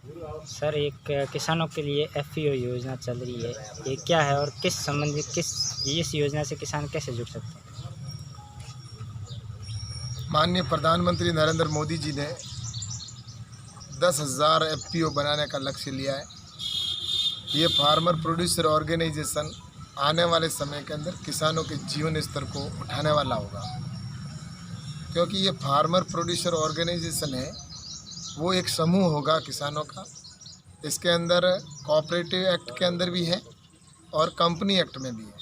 Sir, एक किसानों के लिए एफपीओ योजना चल रही है, ये क्या है और इस योजना से किसान कैसे जुड़ सकते हैं? माननीय प्रधानमंत्री नरेंद्र मोदी जी ने 10,000 एफपीओ बनाने का लक्ष्य लिया है। ये फार्मर प्रोड्यूसर ऑर्गेनाइजेशन आने वाले समय के अंदर किसानों के जीवन स्तर को उठाने वाला होगा, क्योंकि ये फार्मर प्रोड्यूसर ऑर्गेनाइजेशन है, वो एक समूह होगा किसानों का। इसके अंदर कोऑपरेटिव एक्ट के अंदर भी है और कंपनी एक्ट में भी है।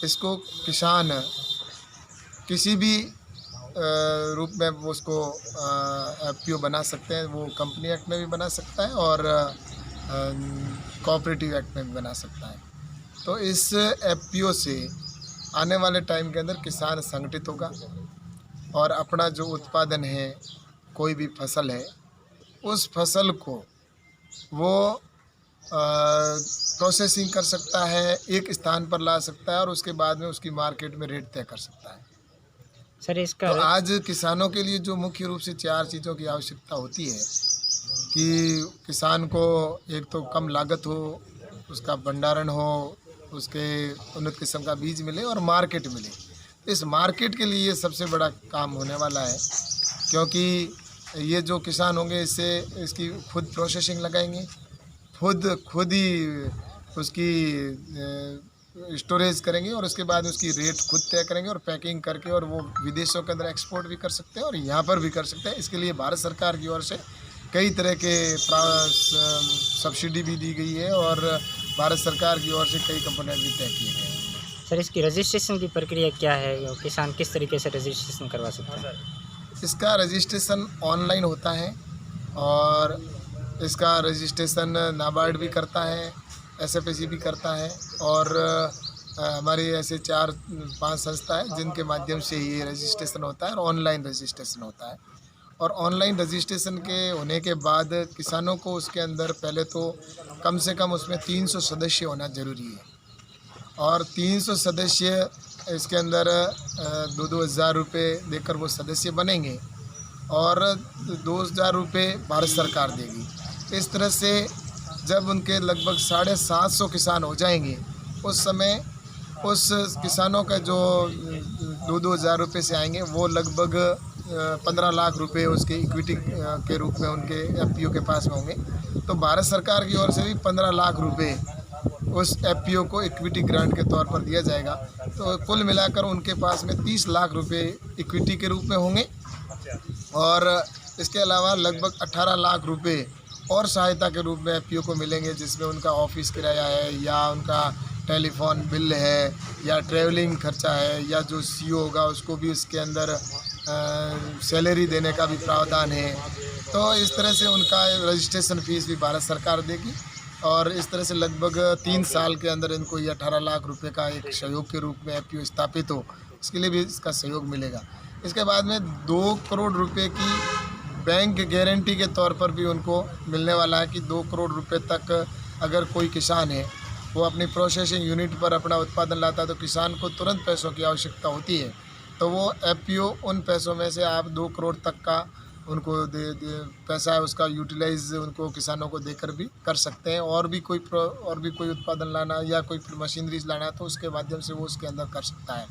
इसको किसान किसी भी रूप में वो उसको एफपीओ बना सकते हैं। वो कंपनी एक्ट में भी बना सकता है और कोऑपरेटिव एक्ट में भी बना सकता है। तो इस एफपीओ से आने वाले टाइम के अंदर किसान संगठित होगा और अपना जो उत्पादन है, कोई भी फसल है, उस फसल को वो प्रोसेसिंग कर सकता है, एक स्थान पर ला सकता है और उसके बाद में उसकी मार्केट में रेट तय कर सकता है। सर, इसका तो आज किसानों के लिए जो मुख्य रूप से 4 चीज़ों की आवश्यकता होती है कि किसान को एक तो कम लागत हो, उसका भंडारण हो, उसके उन्नत किस्म का बीज मिले और मार्केट मिले। इस मार्केट के लिए सबसे बड़ा काम होने वाला है, क्योंकि ये जो किसान होंगे इसकी खुद प्रोसेसिंग लगाएंगे, खुद ही उसकी स्टोरेज करेंगे और उसके बाद उसकी रेट खुद तय करेंगे और पैकिंग करके और वो विदेशों के अंदर एक्सपोर्ट भी कर सकते हैं और यहाँ पर भी कर सकते हैं। इसके लिए भारत सरकार की ओर से कई तरह के सब्सिडी भी दी गई है और भारत सरकार की ओर से कई कंपोनेंट भी तय किए गए हैं। सर, इसकी रजिस्ट्रेशन की प्रक्रिया क्या है? किसान किस तरीके से रजिस्ट्रेशन करवा सकते हैं? इसका रजिस्ट्रेशन ऑनलाइन होता है और इसका रजिस्ट्रेशन नाबार्ड भी करता है, एसएफएसी भी करता है और हमारी ऐसे 4-5 संस्था है जिनके माध्यम से ये रजिस्ट्रेशन होता है और ऑनलाइन रजिस्ट्रेशन होता है। और ऑनलाइन रजिस्ट्रेशन के होने के बाद किसानों को उसके अंदर पहले तो कम से कम उसमें 300 सदस्य होना ज़रूरी है और 300 सदस्य इसके अंदर 2-2 हज़ार रुपये देकर वो सदस्य बनेंगे और 2,000 रुपये भारत सरकार देगी। इस तरह से जब उनके लगभग 750 किसान हो जाएंगे, उस समय उस किसानों का जो 2-2 हज़ार रुपये से आएंगे वो लगभग 15 लाख रुपए उसके इक्विटी के रूप में उनके एफपीओ के पास में होंगे। तो भारत सरकार की ओर से भी 15 लाख रुपए उस एफपीओ को इक्विटी ग्रांट के तौर पर दिया जाएगा। तो कुल मिलाकर उनके पास में 30 लाख रुपए इक्विटी के रूप में होंगे और इसके अलावा लगभग 18 लाख रुपए और सहायता के रूप में एफपीओ को मिलेंगे, जिसमें उनका ऑफिस किराया है या उनका टेलीफोन बिल है या ट्रैवलिंग खर्चा है या जो सीओ होगा उसको भी इसके अंदर सैलरी देने का भी प्रावधान है। तो इस तरह से उनका रजिस्ट्रेशन फीस भी भारत सरकार देगी और इस तरह से लगभग 3 साल के अंदर इनको ये 18 लाख रुपए का एक सहयोग के रूप में एफपीओ स्थापित हो, इसके लिए भी इसका सहयोग मिलेगा। इसके बाद में 2 करोड़ रुपए की बैंक गारंटी के तौर पर भी उनको मिलने वाला है कि 2 करोड़ रुपए तक अगर कोई किसान है वो अपनी प्रोसेसिंग यूनिट पर अपना उत्पादन लाता है तो किसान को तुरंत पैसों की आवश्यकता होती है, तो वो एफपीओ उन पैसों में से आप 2 करोड़ तक का उनको पैसा है उसका यूटिलाइज उनको किसानों को देकर भी कर सकते हैं। और भी कोई उत्पादन लाना या कोई मशीनरीज लाना है तो उसके माध्यम से वो उसके अंदर कर सकता है।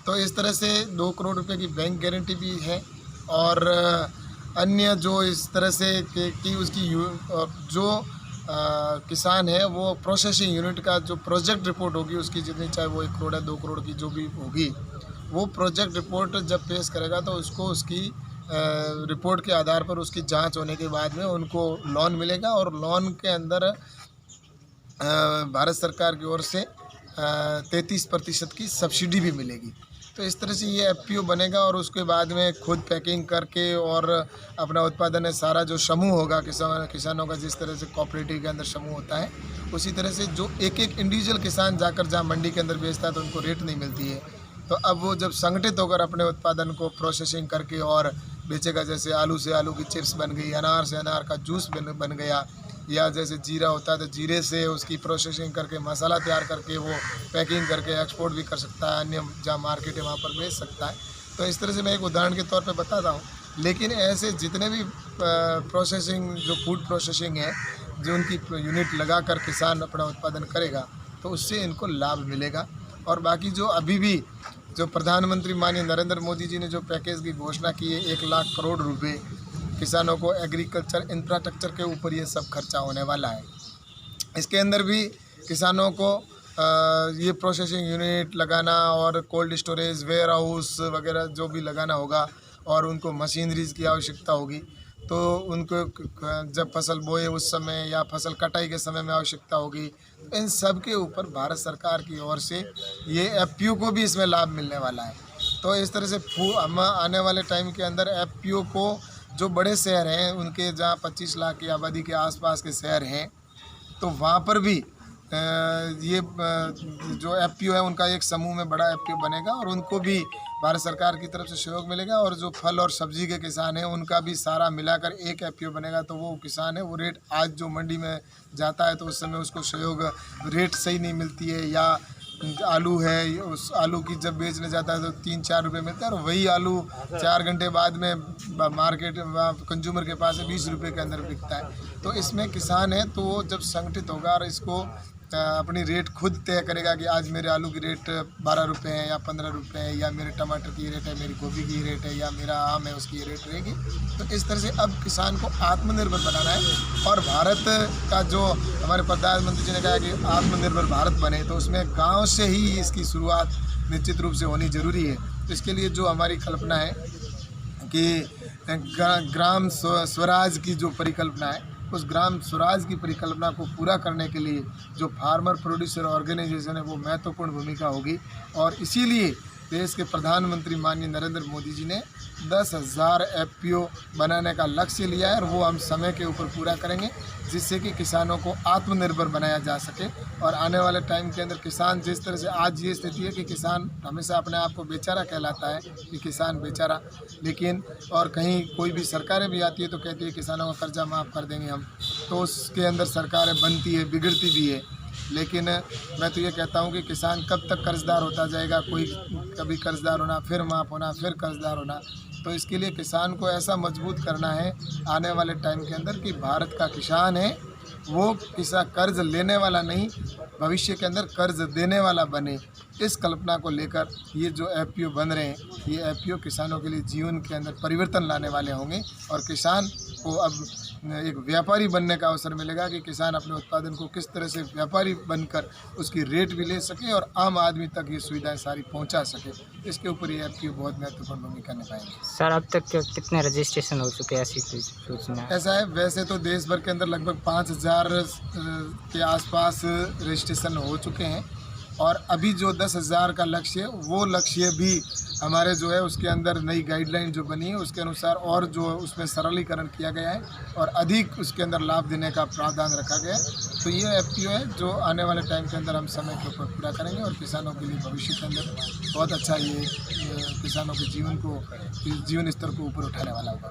तो इस तरह से 2 करोड़ रुपए की बैंक गारंटी भी है और अन्य जो इस तरह से कि उसकी जो किसान है वो प्रोसेसिंग यूनिट का जो प्रोजेक्ट रिपोर्ट होगी उसकी जितनी, चाहे वो 1 करोड़ या 2 करोड़ की जो भी होगी, वो प्रोजेक्ट रिपोर्ट जब पेश करेगा तो उसको उसकी रिपोर्ट के आधार पर उसकी जांच होने के बाद में उनको लोन मिलेगा और लोन के अंदर भारत सरकार की ओर से 33% की सब्सिडी भी मिलेगी। तो इस तरह से ये एफपीओ बनेगा और उसके बाद में खुद पैकिंग करके और अपना उत्पादन है सारा जो समूह होगा किसानों का, जिस तरह से कोऑपरेटिव के अंदर समूह होता है, उसी तरह से जो एक इंडिविजुअल किसान जाकर जहाँ मंडी के अंदर बेचता है तो उनको रेट नहीं मिलती है, तो अब वो जब संगठित होकर अपने उत्पादन को प्रोसेसिंग करके और बेचेगा, जैसे आलू से आलू की चिप्स बन गई, अनार से अनार का जूस बन गया, या जैसे जीरा होता है तो जीरे से उसकी प्रोसेसिंग करके मसाला तैयार करके वो पैकिंग करके एक्सपोर्ट भी कर सकता है, अन्य जहाँ मार्केट है वहाँ पर बेच सकता है। तो इस तरह से मैं एक उदाहरण के तौर पे बताता हूँ लेकिन ऐसे जितने भी प्रोसेसिंग जो फूड प्रोसेसिंग है, जो उनकी यूनिट लगाकर किसान अपना उत्पादन करेगा तो उससे इनको लाभ मिलेगा। और बाकी जो अभी भी जो प्रधानमंत्री माननीय नरेंद्र मोदी जी ने जो पैकेज की घोषणा की है 1 लाख करोड़ रुपए किसानों को एग्रीकल्चर इंफ्रास्ट्रक्चर के ऊपर ये सब खर्चा होने वाला है। इसके अंदर भी किसानों को ये प्रोसेसिंग यूनिट लगाना और कोल्ड स्टोरेज वेयर हाउस वगैरह जो भी लगाना होगा और उनको मशीनरीज की आवश्यकता होगी, तो उनको जब फसल बोए उस समय या फसल कटाई के समय में आवश्यकता होगी, तो इन सब के ऊपर भारत सरकार की ओर से ये एफपीओ को भी इसमें लाभ मिलने वाला है। तो इस तरह से हम आने वाले टाइम के अंदर एफपीओ को जो बड़े शहर हैं उनके जहाँ 25 लाख की आबादी के आसपास के शहर हैं, तो वहाँ पर भी ये जो एफपीओ है उनका एक समूह में बड़ा एफपीओ बनेगा और उनको भी भारत सरकार की तरफ से सहयोग मिलेगा। और जो फल और सब्जी के किसान हैं उनका भी सारा मिलाकर एक एफपीओ बनेगा। तो वो किसान है वो रेट आज जो मंडी में जाता है तो उस समय उसको सहयोग रेट सही नहीं मिलती है, या आलू है उस आलू की जब बेचने जाता है तो 3-4 रुपये मिलता है और वही आलू 4 घंटे बाद में मार्केट कंज्यूमर के पास 20 रुपये के अंदर बिकता है। तो इसमें किसान है तो वो जब संगठित होगा और इसको अपनी रेट खुद तय करेगा कि आज मेरे आलू की रेट 12 रुपये है या 15 रुपये है, या मेरे टमाटर की रेट है, मेरी गोभी की रेट है, या मेरा आम है उसकी रेट रहेगी। तो इस तरह से अब किसान को आत्मनिर्भर बनाना है। और भारत का जो हमारे प्रधानमंत्री जी ने कहा कि आत्मनिर्भर भारत बने, तो उसमें गाँव से ही इसकी शुरुआत निश्चित रूप से होनी ज़रूरी है। तो इसके लिए जो हमारी कल्पना है कि ग्राम स्वराज की जो परिकल्पना है, उस ग्राम स्वराज की परिकल्पना को पूरा करने के लिए जो फार्मर प्रोड्यूसर ऑर्गेनाइजेशन है वो महत्वपूर्ण भूमिका होगी। और इसीलिए देश के प्रधानमंत्री माननीय नरेंद्र मोदी जी ने 10,000 एफपीओ बनाने का लक्ष्य लिया है और वो हम समय के ऊपर पूरा करेंगे, जिससे कि किसानों को आत्मनिर्भर बनाया जा सके। और आने वाले टाइम के अंदर किसान जिस तरह से आज ये स्थिति है कि किसान हमेशा अपने आप को बेचारा कहलाता है कि किसान बेचारा, लेकिन और कहीं कोई भी सरकारें भी आती है तो कहती है किसानों का कर्जा माफ़ कर देंगे हम, तो उसके अंदर सरकारें बनती है बिगड़ती भी है। लेकिन मैं तो ये कहता हूँ कि किसान कब तक कर्जदार होता जाएगा, कोई कभी कर्जदार होना फिर माफ़ होना फिर कर्जदार होना। तो इसके लिए किसान को ऐसा मजबूत करना है आने वाले टाइम के अंदर कि भारत का किसान है वो किसान कर्ज लेने वाला नहीं, भविष्य के अंदर कर्ज देने वाला बने। इस कल्पना को लेकर ये जो एफपीओ बन रहे हैं, ये एफपीओ किसानों के लिए जीवन के अंदर परिवर्तन लाने वाले होंगे और किसान को अब एक व्यापारी बनने का अवसर मिलेगा कि किसान अपने उत्पादन को किस तरह से व्यापारी बनकर उसकी रेट भी ले सके और आम आदमी तक ये सुविधाएं सारी पहुंचा सके। इसके ऊपर ये एफपीओ बहुत महत्वपूर्ण भूमिका निभाएंगे। सर अब तक कितने रजिस्ट्रेशन हो चुके हैं, ऐसी कोई सूचना है? ऐसा है, वैसे तो देश भर के अंदर लगभग 5,000 के आसपास रजिस्ट्रेशन हो चुके हैं और अभी जो 10,000 का लक्ष्य है वो लक्ष्य भी हमारे जो है उसके अंदर नई गाइडलाइन जो बनी है उसके अनुसार और जो उसमें सरलीकरण किया गया है और अधिक उसके अंदर लाभ देने का प्रावधान रखा गया है। तो ये एफपीओ है जो आने वाले टाइम के अंदर हम समय के ऊपर पूरा करेंगे और किसानों के लिए भविष्य के अंदर बहुत अच्छा ये किसानों के जीवन स्तर को ऊपर उठाने वाला होगा।